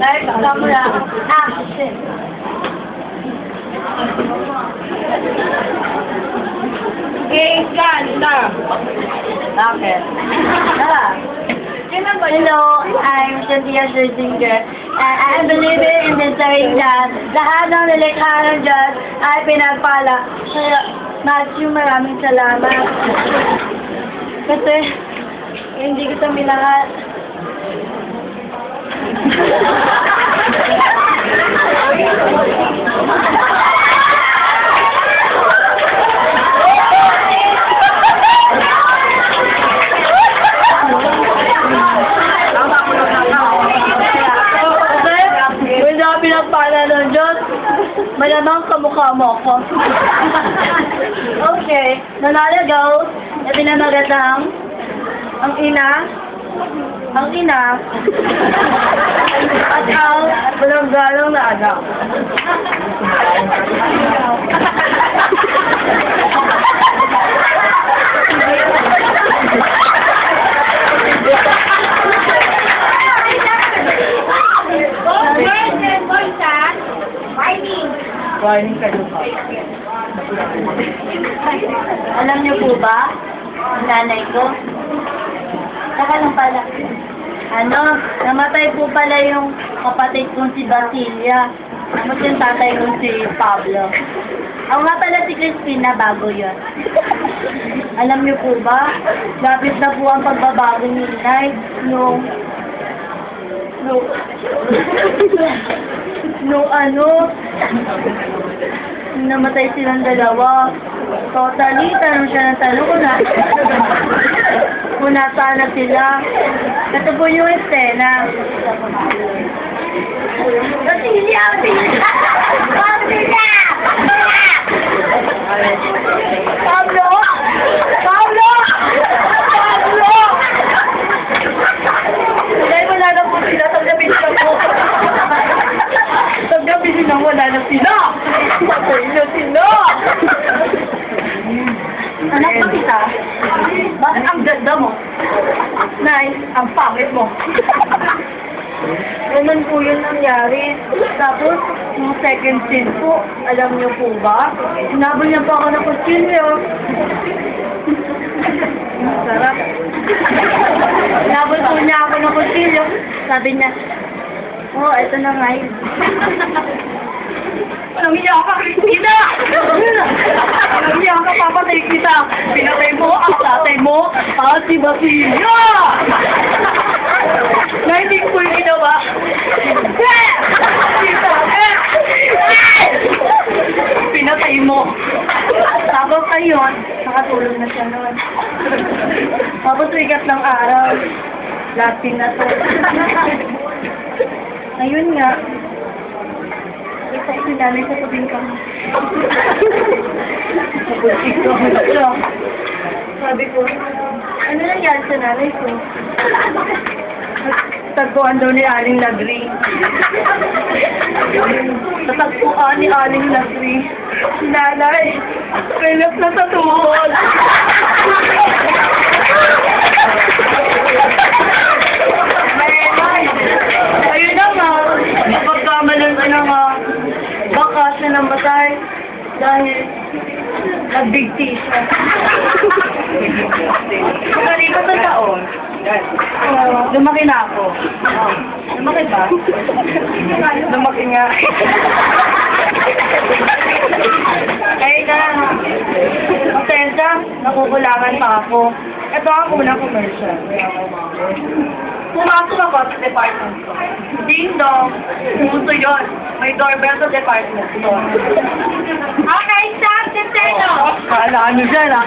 Like, camera, action. Okay, ganda. Okay. Hello, I'm Cynthia Scherzinger, and I believe in the saying that lahat ng nilikha ng Diyos ay pinagpala. Kaya, Matthew, maraming salamat. Kasi, hindi kita minahat. Pinagpala ng Diyos, malamang kamukha mo ako. Okay, nanalo na pinamagatang ang ina, at ang walang-galang na anak. Warning kayo pa. Alam niyo po ba, ang nanay ko? Saka lang pala. Namatay po pala yung kapatid kong si Basilia. Tapos yung tatay kong si Pablo. Ako nga pala si Christina, bago yun. Alam niyo po ba, lapit na po ang pagbabago ni Inay nung namatay silang dalawa. Totally, tanong siya ng tanong kung nasaan sila. Ito po yung estena. Basilia! Pablo! Dahil wala na po sila, sabi sila po. Sabi sila, wala na sila. Anak pa kita? Bakit ang ganda mo? Nice, ang pangit mo. Ganun po yun nangyari. Tapos, yung second scene po, alam niyo po ba? Sinabol niya pa ako ng kutsilyo. Sarap. Sinabol po niya ako ng kutsilyo. Sabi niya, oh, ito na nga yun. Walang hiya ka, Christina! Walang hiya ka, papatay kita! Pinatay mo ang tatay mo at si Basilia! Na hindi ko yung ginawa. Pinatay mo. Tapos ayun, nakatulog na siya noon. Tapos sikat ng araw. Latin na to. Ayun nga. Ito si nanay sa tubing ka. Kapusik ko siya. Sabi ko, ano nangyari sa nanay ko? Tagpuan daw ni Aling Lagri. Tatagpuan ni Aling Lagri. Si nanay, pilip na sa tuhod. Ayun na nga, pagkamalan ka na nga, baka siya namatay dahil nagbigti siya. Pagkalipat na taon, lumaki na ako. Lumaki ba? Lumaki nga. Kaya na, pasensya, nakukulangan pa ako. Ito ang unang commercial. Pumasok ako sa department store. Ding dong, puso yun. May doorbell sa department store. Okay, stop the tail! Kala ano dyan, ah?